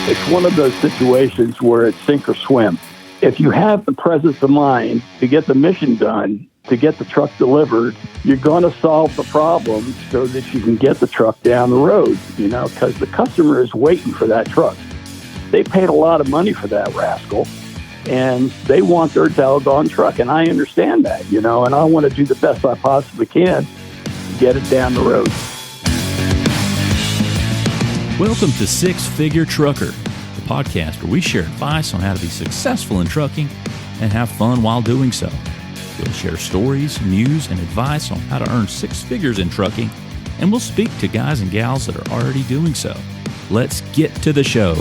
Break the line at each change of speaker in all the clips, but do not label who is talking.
It's one of those situations where it's sink or swim. If you have the presence of mind to get the mission done, to get the truck delivered, you're going to solve the problem so that you can get the truck down the road, because the customer is waiting for that truck. They paid a lot of money for that rascal, and they want their doggone truck, and I understand that, and I want to do the best I possibly can to get it down the road.
Welcome to Six Figure Trucker, the podcast where we share advice on how to be successful in trucking and have fun while doing so. We'll share stories, news, and advice on how to earn six figures in trucking, and we'll speak to guys and gals that are already doing so. Let's get to the show.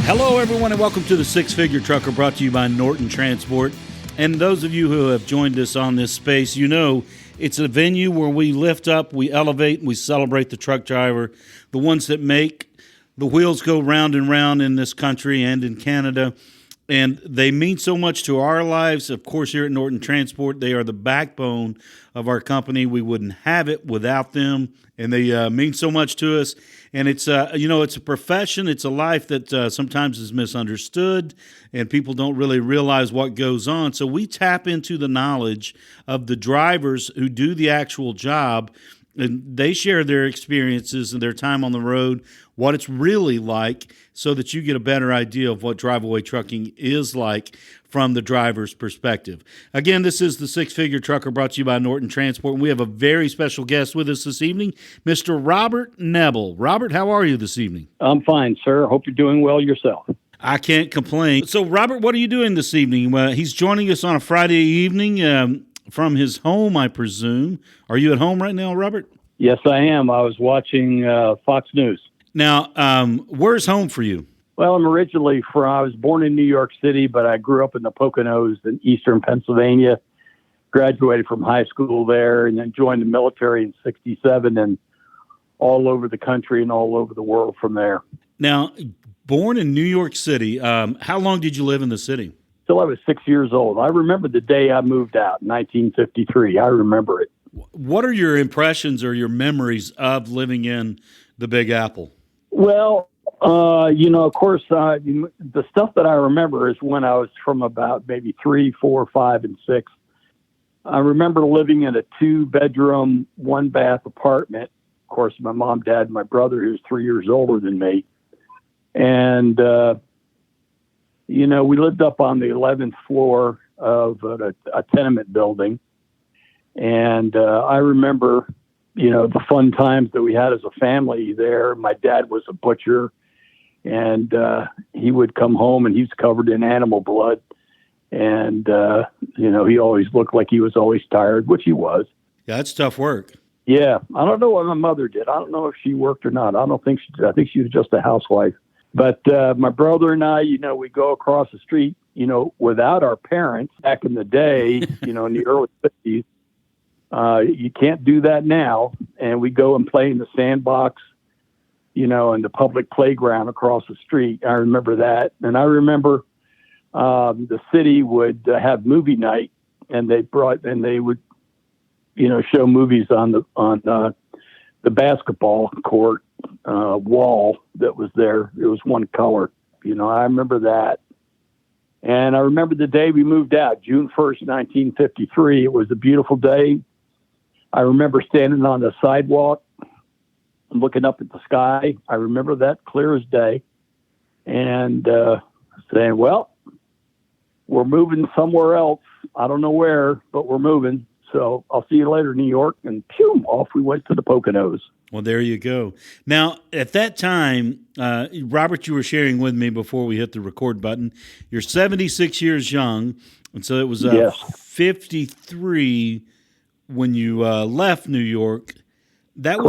Hello, everyone, and welcome to the Six Figure Trucker, brought to you by Norton Transport. And those of you who have joined us on this space, you know it's a venue where we lift up, we elevate, and we celebrate the truck driver, the ones that make the wheels go round and round in this country and in Canada. And they mean so much to our lives. Of course, here at Norton Transport, they are the backbone of our company. We wouldn't have it without them, and they mean so much to us. And it's it's a profession, it's a life that sometimes is misunderstood, and people don't really realize what goes on. So we tap into the knowledge of the drivers who do the actual job, and they share their experiences and their time on the road, what it's really like, so that you get a better idea of what Driveaway trucking is like from the driver's perspective. Again, this is the Six Figure Trucker, brought to you by Norton Transport, and we have a very special guest with us this evening, Mr. Robert Nebel. Robert, how are you this evening?
I'm fine, sir. Hope you're doing well yourself.
I can't complain. So, Robert, what are you doing this evening? He's joining us on a Friday evening from his home, I presume. Are you at home right now, Robert?
Yes, I am. I was watching Fox News.
Now, where's home for you?
Well, I was born in New York City, but I grew up in the Poconos in eastern Pennsylvania, graduated from high school there, and then joined the military in 1967, and all over the country and all over the world from there.
Now, born in New York City, how long did you live in the city?
Till I was 6 years old. I remember the day I moved out in 1953. I remember it.
What are your impressions or your memories of living in the Big Apple?
Well, of course, the stuff that I remember is when I was from about maybe 3, 4, 5, and 6. I remember living in a 2-bedroom, 1-bath apartment. Of course, my mom, dad, and my brother, who's 3 years older than me. And, we lived up on the 11th floor of a tenement building. And I remember, the fun times that we had as a family there. My dad was a butcher, and he would come home and he's covered in animal blood. And, he always looked like he was always tired, which he was.
Yeah, that's tough work.
Yeah. I don't know what my mother did. I don't know if she worked or not. I think she was just a housewife. But my brother and I, we go across the street, without our parents back in the day, in the early 50s. You can't do that now. And we go and play in the sandbox, in the public playground across the street. I remember that. And I remember the city would have movie night, and they would, show movies on the basketball court wall that was there. It was one color. I remember that. And I remember the day we moved out, June 1st, 1953. It was a beautiful day. I remember standing on the sidewalk and looking up at the sky. I remember that clear as day. And saying, well, we're moving somewhere else. I don't know where, but we're moving. So I'll see you later, New York. And pew, off we went to the Poconos.
Well, there you go. Now, at that time, Robert, you were sharing with me before we hit the record button, you're 76 years young, and so it was
yes.
53 when you left New York. That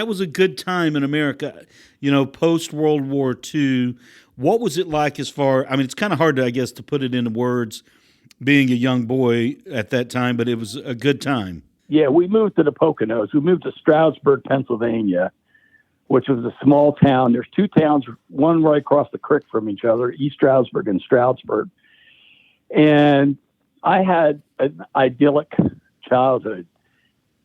was a good time in America, post World War II. What was it like it's kind of hard to, I guess, to put it into words, being a young boy at that time, but it was a good time.
Yeah, we moved to the Poconos. We moved to Stroudsburg, Pennsylvania, which was a small town. There's two towns, one right across the creek from each other, East Stroudsburg and Stroudsburg. And I had an idyllic childhood.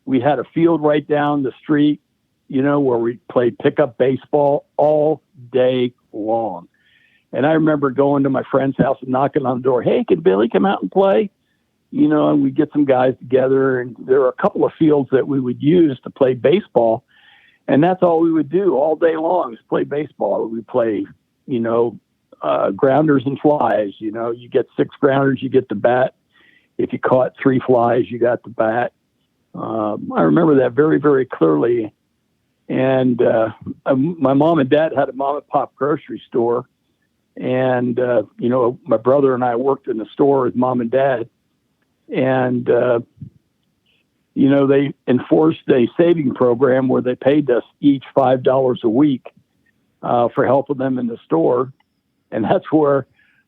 We had a field right down the street. where we played pickup baseball all day long. And I remember going to my friend's house and knocking on the door. Hey, can Billy come out and play? And we'd get some guys together, and there were a couple of fields that we would use to play baseball. And that's all we would do all day long is play baseball. We play, grounders and flies. You get 6 grounders, you get the bat. If you caught 3 flies, you got the bat. I remember that very, very clearly. And my mom and dad had a mom and pop grocery store. And, my brother and I worked in the store with mom and dad. And, they enforced a saving program where they paid us each $5 a week for helping them in the store. And that's where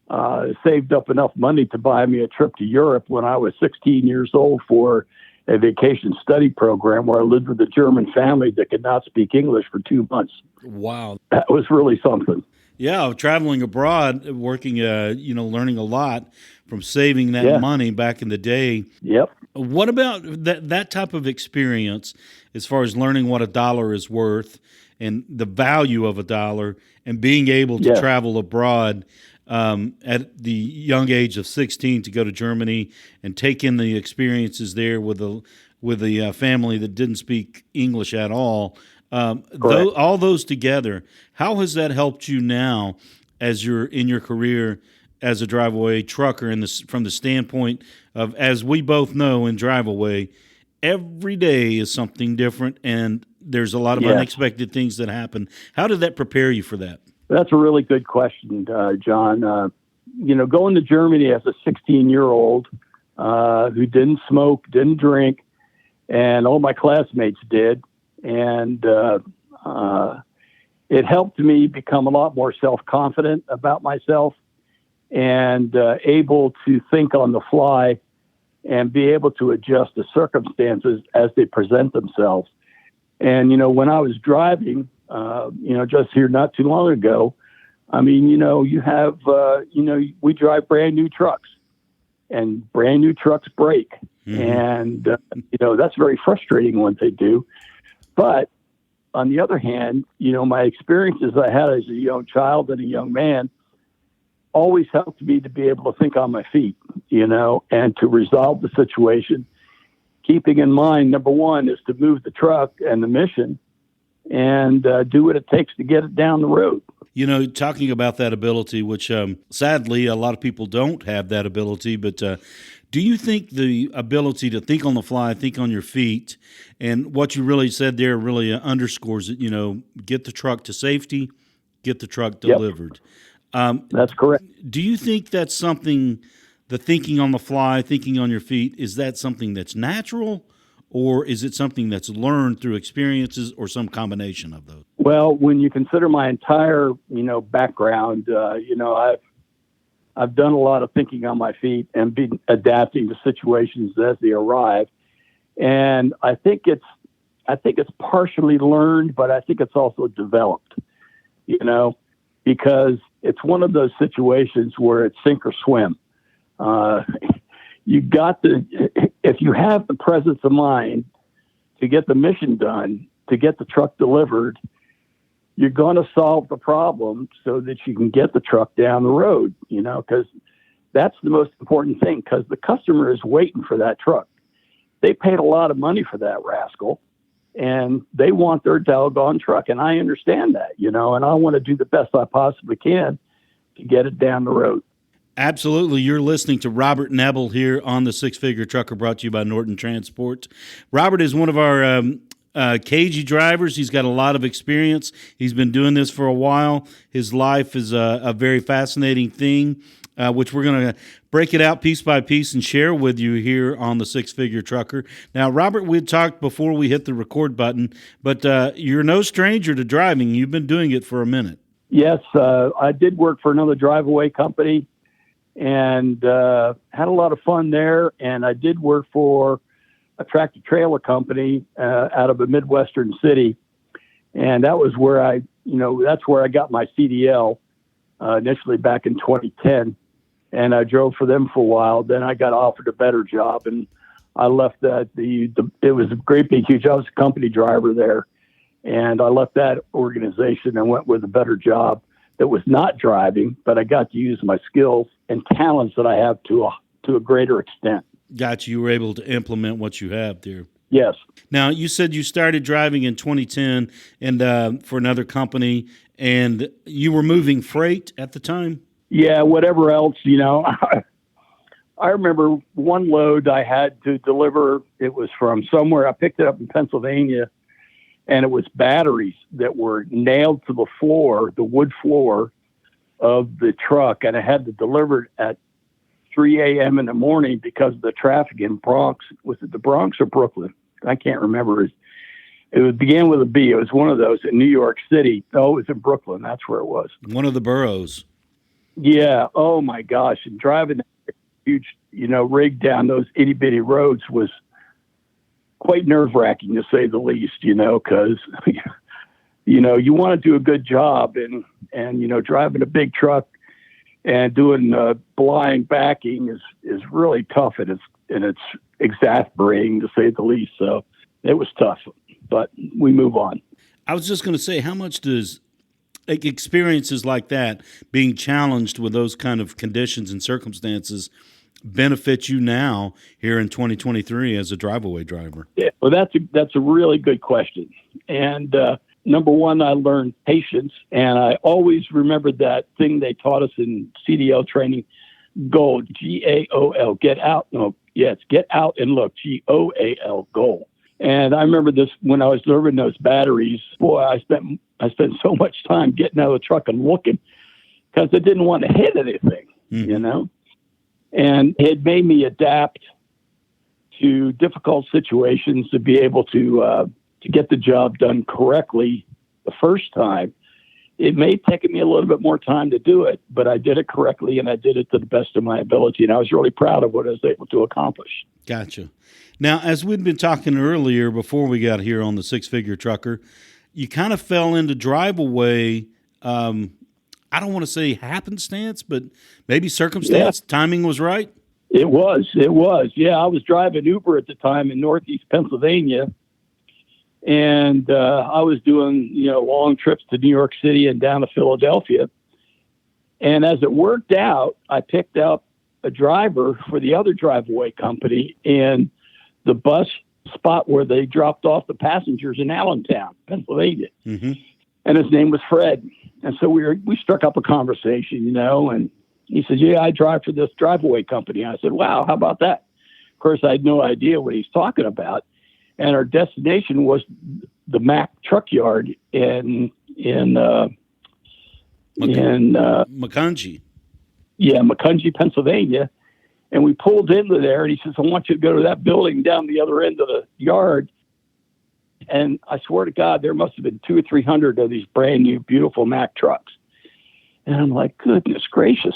I saved up enough money to buy me a trip to Europe when I was 16 years old for a vacation study program where I lived with a German family that could not speak English for 2 months.
Wow.
That was really something.
Yeah, traveling abroad, working, learning a lot from saving that money back in the day.
Yep.
What about that type of experience as far as learning what $1 is worth and the value of $1 and being able to travel abroad at the young age of 16 to go to Germany and take in the experiences there with a family that didn't speak English at all? All those together, how has that helped you now as you're in your career as a Driveaway trucker from the standpoint of, as we both know in Driveaway, every day is something different and there's a lot of unexpected things that happen. How did that prepare you for that?
That's a really good question, John. Going to Germany as a 16-year-old who didn't smoke, didn't drink, and all my classmates did. And it helped me become a lot more self-confident about myself and able to think on the fly and be able to adjust to circumstances as they present themselves. And, when I was driving, just here not too long ago, you have, we drive brand new trucks and brand new trucks break. Mm-hmm. And, that's very frustrating when they do. But on the other hand, my experiences I had as a young child and a young man always helped me to be able to think on my feet, and to resolve the situation, keeping in mind, number one is to move the truck and the mission and do what it takes to get it down the road.
Talking about that ability, which sadly a lot of people don't have that ability, but do you think the ability to think on the fly, think on your feet, and what you really said there really underscores it, get the truck to safety, get the truck delivered.
That's correct.
Do you think that's something, the thinking on the fly, thinking on your feet, is that something that's natural, or is it something that's learned through experiences or some combination of those?
Well, when you consider my entire, background, I've done a lot of thinking on my feet and been adapting to situations as they arrive. And I think it's partially learned, but I think it's also developed, because it's one of those situations where it's sink or swim. If you have the presence of mind to get the mission done, to get the truck delivered, you're going to solve the problem so that you can get the truck down the road, because that's the most important thing, because the customer is waiting for that truck. They paid a lot of money for that rascal, and they want their doggone truck. And I understand that, and I want to do the best I possibly can to get it down the road.
Absolutely. You're listening to Robert Nebel here on the Six Figure Trucker, brought to you by Norton Transport. Robert is one of our cagey drivers. He's got a lot of experience. He's been doing this for a while. His life is a very fascinating thing, which we're going to break it out piece by piece and share with you here on the Six Figure Trucker. Now, Robert, we had talked before we hit the record button, but you're no stranger to driving. You've been doing it for a minute.
Yes, I did work for another Driveaway company and had a lot of fun there. And I did work for a tractor trailer company out of a Midwestern city. And that was where that's where I got my CDL initially back in 2010. And I drove for them for a while. Then I got offered a better job and I left that. It was a great big huge. I was a company driver there. And I left that organization and went with a better job that was not driving, but I got to use my skills and talents that I have to a greater extent.
Got you. You were able to implement what you have there.
Yes.
Now, you said you started driving in 2010 and for another company, and you were moving freight at the time?
Yeah, whatever else, I remember one load I had to deliver. It was from somewhere. I picked it up in Pennsylvania, and it was batteries that were nailed to the floor, the wood floor of the truck, and I had to deliver it at 3 a.m. in the morning because of the traffic in Bronx. Was it the Bronx or Brooklyn? I can't remember. It began with a B. It was one of those in New York City. Oh, it was in Brooklyn. That's where it was.
One of the boroughs.
Yeah. Oh, my gosh. And driving that huge, rig down those itty-bitty roads was quite nerve-wracking, to say the least, because, you want to do a good job. And driving a big truck and doing blind backing is really tough, and it's exasperating, to say the least. So it was tough, but we move on.
I was just going to say, how much does experiences like that, being challenged with those kind of conditions and circumstances, benefit you now here in 2023 as a Driveaway driver?
Yeah, well, that's a really good question. And number one, I learned patience, and I always remembered that thing they taught us in CDL training, GOAL, G-A-O-L, get out. No, yes, get out and look, G-O-A-L, goal. And I remember this when I was delivering those batteries. Boy, I spent so much time getting out of the truck and looking because I didn't want to hit anything, And it made me adapt to difficult situations to be able to get the job done correctly the first time. It may take me a little bit more time to do it, but I did it correctly, and I did it to the best of my ability, and I was really proud of what I was able to accomplish.
Gotcha. Now, as we'd been talking earlier before we got here on the Six Figure Trucker, you kind of fell into Driveaway, I don't want to say happenstance, but maybe circumstance. Yeah. Timing was right?
It was. Yeah, I was driving Uber at the time in Northeast Pennsylvania, and I was doing, long trips to New York City and down to Philadelphia. And as it worked out, I picked up a driver for the other Driveaway company in the bus spot where they dropped off the passengers in Allentown, Pennsylvania. Mm-hmm. And his name was Fred. And so we struck up a conversation, and he said, yeah, I drive for this Driveaway company. I said, wow, how about that? Of course, I had no idea what he's talking about. And our destination was the Mack truck yard in
Macungie.
Yeah, Macungie, Pennsylvania. And we pulled into there, and he says, I want you to go to that building down the other end of the yard. And I swear to God, there must have been 200 or 300 of these brand new, beautiful Mack trucks. And I'm like, goodness gracious.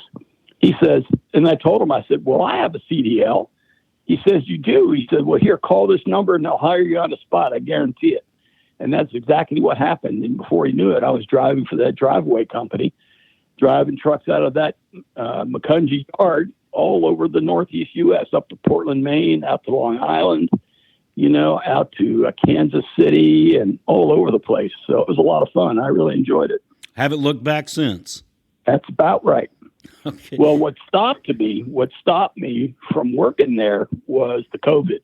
He says, and I told him, I said, well, I have a CDL. He says, you do? He said, well, here, call this number and they'll hire you on the spot. I guarantee it. And that's exactly what happened. And before he knew it, I was driving for that Driveaway company, driving trucks out of that Macungie yard all over the Northeast U.S., up to Portland, Maine, out to Long Island, out to Kansas City and all over the place. So it was a lot of fun. I really enjoyed it.
Haven't looked back since.
That's about right.
Okay.
Well, what stopped me from working there was the COVID.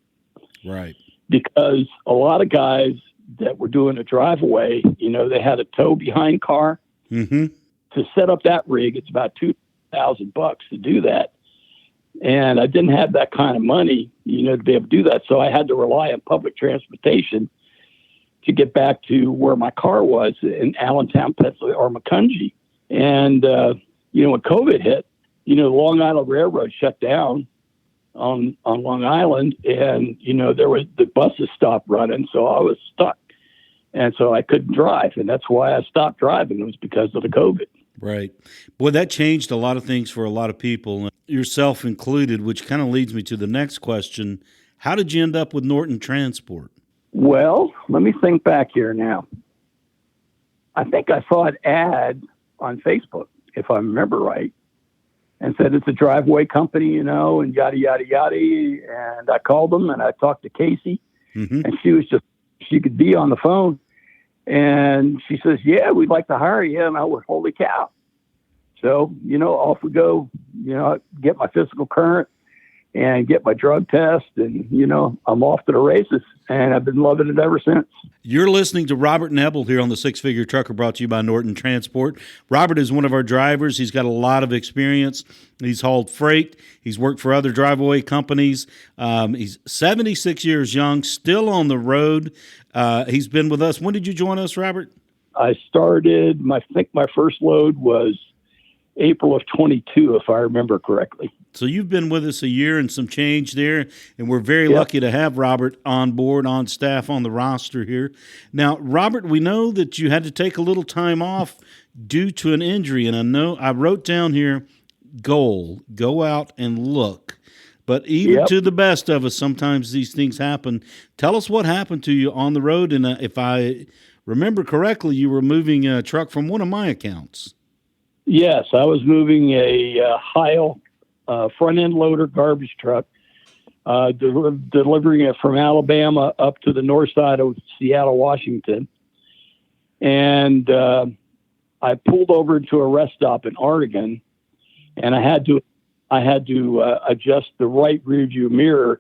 Right.
Because a lot of guys that were doing a Driveaway, they had a tow behind car. Mm-hmm. To set up that rig, it's about $2,000 to do that. And I didn't have that kind of money, to be able to do that. So I had to rely on public transportation to get back to where my car was in Allentown, Pennsylvania, or Macungie. And, when COVID hit, the Long Island Railroad shut down on Long Island, and, the buses stopped running. So I was stuck. And so I couldn't drive. And that's why I stopped driving. It was because of the COVID.
Right. Boy, that changed a lot of things for a lot of people, yourself included, which kind of leads me to the next question. How did you end up with Norton Transport?
Well, let me think back here now. I think I saw an ad on Facebook, if I remember right, and said it's a Driveaway company, and yada, yada, yada. And I called them and I talked to Casey, mm-hmm. and she could be on the phone. And she says, yeah, we'd like to hire you. And I went, holy cow. So, off we go, get my physical current and get my drug test. And, I'm off to the races. And I've been loving it ever since.
You're listening to Robert Nebel here on the Six Figure Trucker, brought to you by Norton Transport. Robert is one of our drivers. He's got a lot of experience. He's hauled freight. He's worked for other Driveaway companies. He's 76 years young, still on the road. He's been with us. When did you join us, Robert?
I started, I think my first load was April of 22, if I remember correctly.
So you've been with us a year and some change there, and we're very lucky to have Robert on board, on staff, on the roster here. Now, Robert, we know that you had to take a little time off due to an injury, and I wrote down here, go out and look. But even to the best of us, sometimes these things happen. Tell us what happened to you on the road, and if I remember correctly, you were moving a truck from one of my accounts.
Yes, I was moving a Heil front-end loader garbage truck, delivering it from Alabama up to the north side of Seattle, Washington. And I pulled over to a rest stop in Oregon, and I had to adjust the right rear view mirror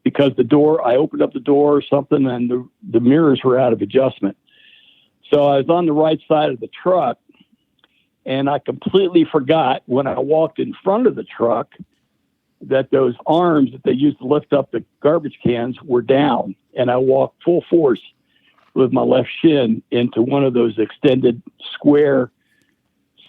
because I opened up the door or something, and the mirrors were out of adjustment. So I was on the right side of the truck, and I completely forgot when I walked in front of the truck that those arms that they used to lift up the garbage cans were down. And I walked full force with my left shin into one of those extended square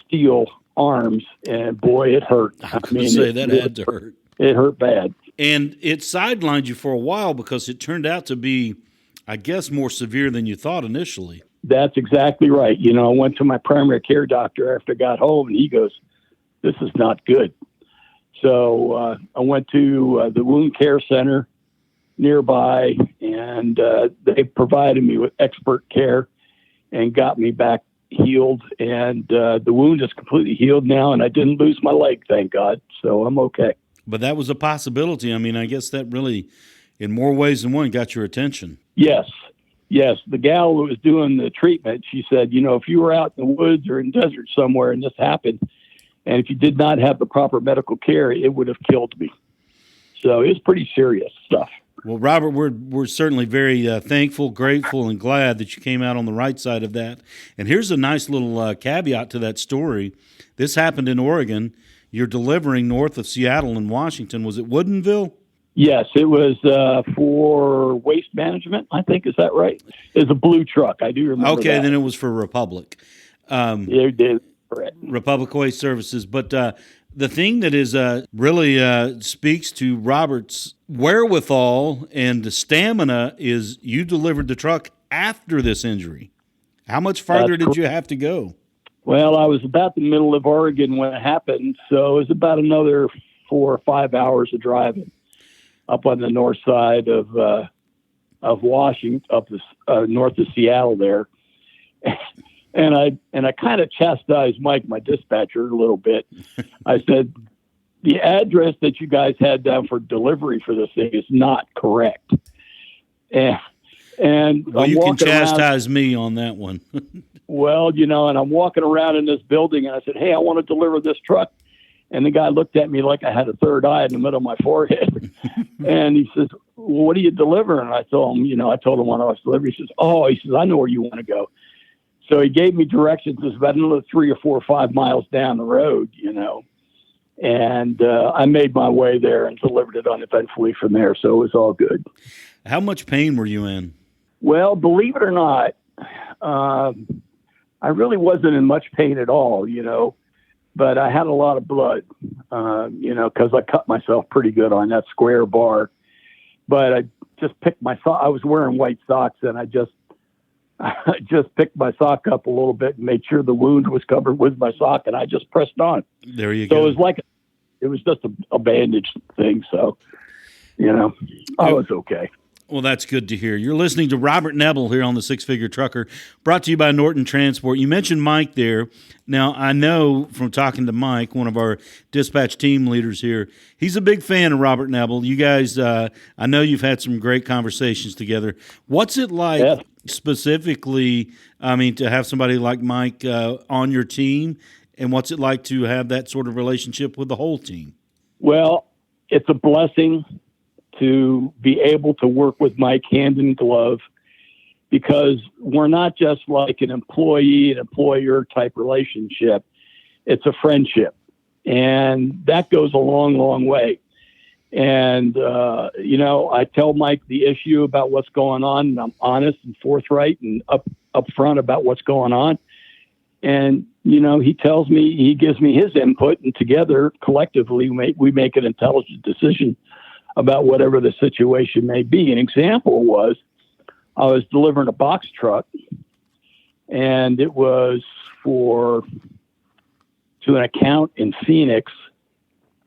steel arms. And boy, it hurt.
I mean, that had to hurt.
It hurt bad.
And it sidelined you for a while because it turned out to be, I guess, more severe than you thought initially.
That's exactly right. I went to my primary care doctor after I got home, and he goes, this is not good. So I went to the wound care center nearby, and they provided me with expert care and got me back healed. And the wound is completely healed now, and I didn't lose my leg, thank God. So I'm okay. But
that was a possibility. I mean, I guess that really, in more ways than one, got your attention.
Yes, the gal who was doing the treatment, she said, if you were out in the woods or in desert somewhere and this happened, and if you did not have the proper medical care, it would have killed me. So it was pretty serious stuff.
Well, Robert, we're certainly very thankful, grateful, and glad that you came out on the right side of that. And here's a nice little caveat to that story. This happened in Oregon. You're delivering north of Seattle in Washington. Was it Woodinville?
Yes, it was for waste management, I think. Is that right? It's a blue truck. I do remember
Okay,
that.
Then it was for Republic.
It did. Correct.
Republic Waste Services. But the thing that is really speaks to Robert's wherewithal and stamina is you delivered the truck after this injury. How much farther did you have to go?
Well, I was about the middle of Oregon when it happened, so it was about another 4 or 5 hours of driving up on the north side of Washington, up the north of Seattle there. And I kind of chastised Mike, my dispatcher, a little bit. I said, the address that you guys had down for delivery for this thing is not correct. And
well, you can chastise me on that one.
Well, and I'm walking around in this building, and I said, hey, I want to deliver this truck. And the guy looked at me like I had a third eye in the middle of my forehead. And he says, well, what are you delivering? And I told him, I told him what I was delivering. He says, I know where you want to go. So he gave me directions. It was about another 3 or 4 or 5 miles down the road, and I made my way there and delivered it uneventfully from there. So it was all good.
How much pain were you in?
Well, believe it or not, I really wasn't in much pain at all, but I had a lot of blood, because I cut myself pretty good on that square bar. But I just picked my sock. I was wearing white socks, and I just picked my sock up a little bit and made sure the wound was covered with my sock, and I just pressed on.
There you go.
So it was just a bandage thing. So, I was okay.
Well, that's good to hear. You're listening to Robert Nebel here on the Six Figure Trucker, brought to you by Norton Transport. You mentioned Mike there. Now, I know from talking to Mike, one of our dispatch team leaders here, he's a big fan of Robert Nebel. You guys, I know you've had some great conversations together. What's it like specifically, I mean, to have somebody like Mike on your team, and what's it like to have that sort of relationship with the whole team?
Well, it's a blessing to be able to work with Mike hand in glove, because we're not just like an employee and employer type relationship. It's a friendship, and that goes a long, long way. And, I tell Mike the issue about what's going on, and I'm honest and forthright and upfront about what's going on. And, he tells me, he gives me his input, and together, collectively, we make an intelligent decision about whatever the situation may be. An example was, I was delivering a box truck, and it was to an account in Phoenix,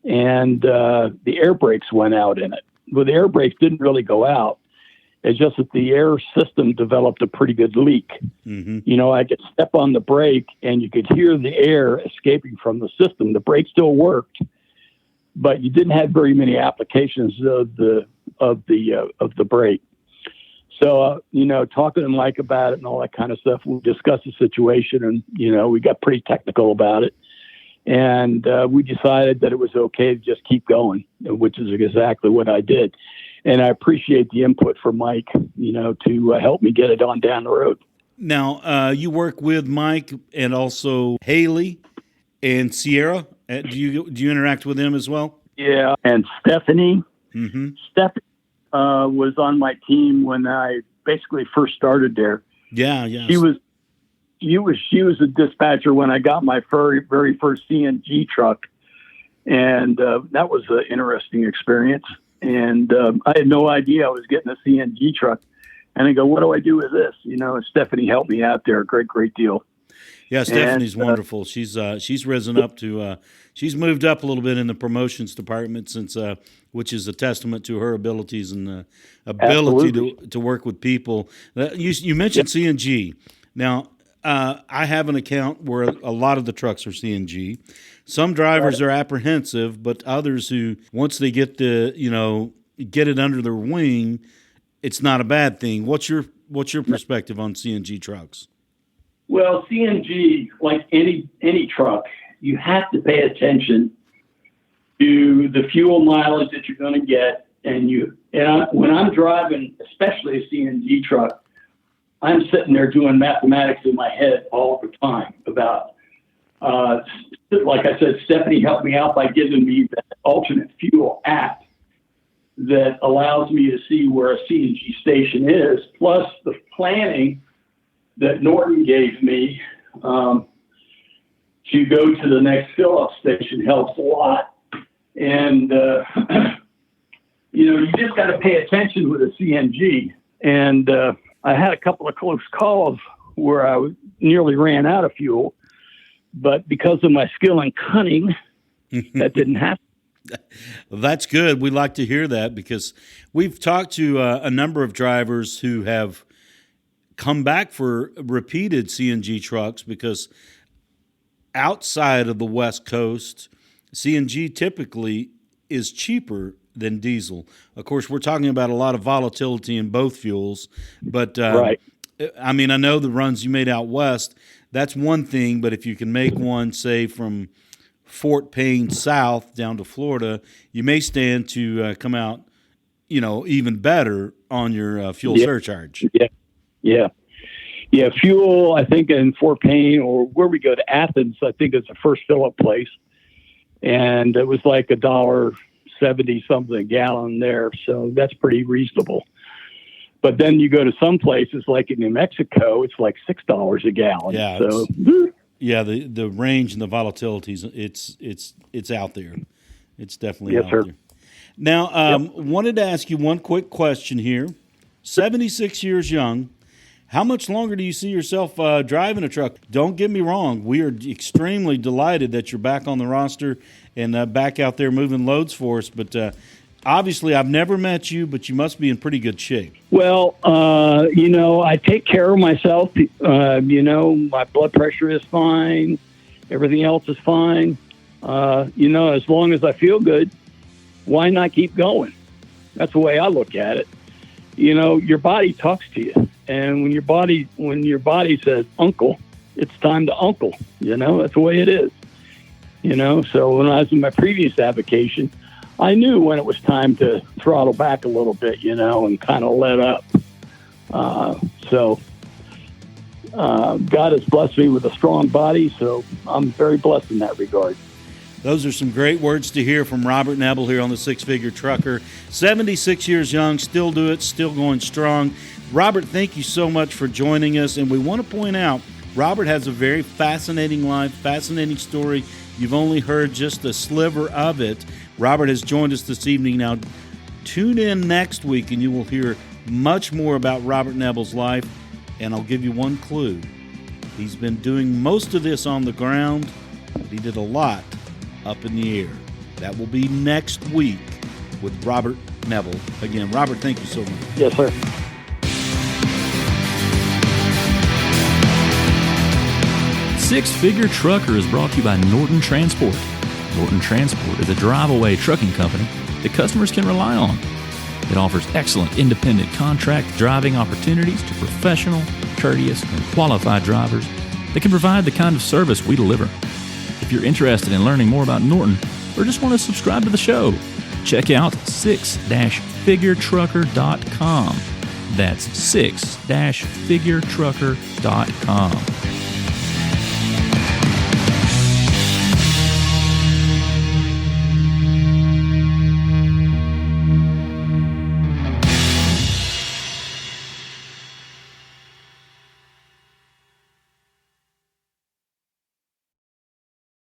and the air brakes went out in it. Well, the air brakes didn't really go out. It's just that the air system developed a pretty good leak. Mm-hmm. I could step on the brake, and you could hear the air escaping from the system. The brake still worked, but you didn't have very many applications of the brake. So, talking to Mike about it and all that kind of stuff, we discussed the situation, and, we got pretty technical about it. And we decided that it was okay to just keep going, which is exactly what I did. And I appreciate the input from Mike, to help me get it on down the road.
Now, you work with Mike and also Haley and Sierra. Do you interact with them as well?
Yeah, and Stephanie. Mm-hmm. Stephanie was on my team when I basically first started there.
Yeah, yeah.
She was a dispatcher when I got my very first CNG truck, and that was an interesting experience. And I had no idea I was getting a CNG truck. And I go, what do I do with this? And Stephanie helped me out there a great deal.
Yeah, Stephanie's wonderful. She's risen up to she's moved up a little bit in the promotions department since which is a testament to her abilities and ability to work with people. You mentioned CNG. Now, I have an account where a lot of the trucks are CNG. Some drivers are apprehensive, but others who, once they get get it under their wing, it's not a bad thing. What's your perspective on CNG trucks?
Well, CNG, like any truck, you have to pay attention to the fuel mileage that you're going to get. And when I'm driving, especially a CNG truck, I'm sitting there doing mathematics in my head all the time about, like I said, Stephanie helped me out by giving me the alternate fuel app that allows me to see where a CNG station is, plus the planning that Norton gave me to go to the next fill-up station helps a lot. And, you just got to pay attention with a CNG. And I had a couple of close calls where I nearly ran out of fuel, but because of my skill and cunning, that didn't happen.
Well, that's good. We like to hear that because we've talked to a number of drivers who have come back for repeated CNG trucks because outside of the West Coast, CNG typically is cheaper than diesel. Of course, we're talking about a lot of volatility in both fuels, but
right.
I mean, I know the runs you made out west, that's one thing, but if you can make one, say, from Fort Payne south down to Florida, you may stand to come out, even better on your fuel surcharge.
Yeah. Fuel, I think in Fort Payne or where we go to Athens, I think it's the first fill-up place. And it was like $1.70 something a gallon there. So that's pretty reasonable. But then you go to some places like in New Mexico, it's like $6 a gallon.
Yeah.
So
the range and the volatilities, it's out there. It's definitely out there. Now, wanted to ask you one quick question here. 76 years young. How much longer do you see yourself driving a truck? Don't get me wrong. We are extremely delighted that you're back on the roster and back out there moving loads for us. But obviously, I've never met you, but you must be in pretty good shape.
Well, I take care of myself. My blood pressure is fine. Everything else is fine. As long as I feel good, why not keep going? That's the way I look at it. your body talks to you. And when your body says uncle, it's time to uncle. That's the way it is. So when I was in my previous avocation, I knew when it was time to throttle back a little bit, and kind of let up. God has blessed me with a strong body, so I'm very blessed in that regard.
Those are some great words to hear from Robert Nebel here on the Six Figure Trucker. 76 years young, still do it, still going strong. Robert, thank you so much for joining us. And we want to point out, Robert has a very fascinating life, fascinating story. You've only heard just a sliver of it. Robert has joined us this evening. Now, tune in next week and you will hear much more about Robert Nebel's life. And I'll give you one clue. He's been doing most of this on the ground, but he did a lot up in the air. That will be next week with Robert Nebel. Again, Robert, thank you so much.
Yes, sir.
Six Figure Trucker is brought to you by Norton Transport. Norton Transport is a drive-away trucking company that customers can rely on. It offers excellent independent contract driving opportunities to professional, courteous, and qualified drivers that can provide the kind of service we deliver. If you're interested in learning more about Norton or just want to subscribe to the show, check out 6-figuretrucker.com. That's 6-figuretrucker.com.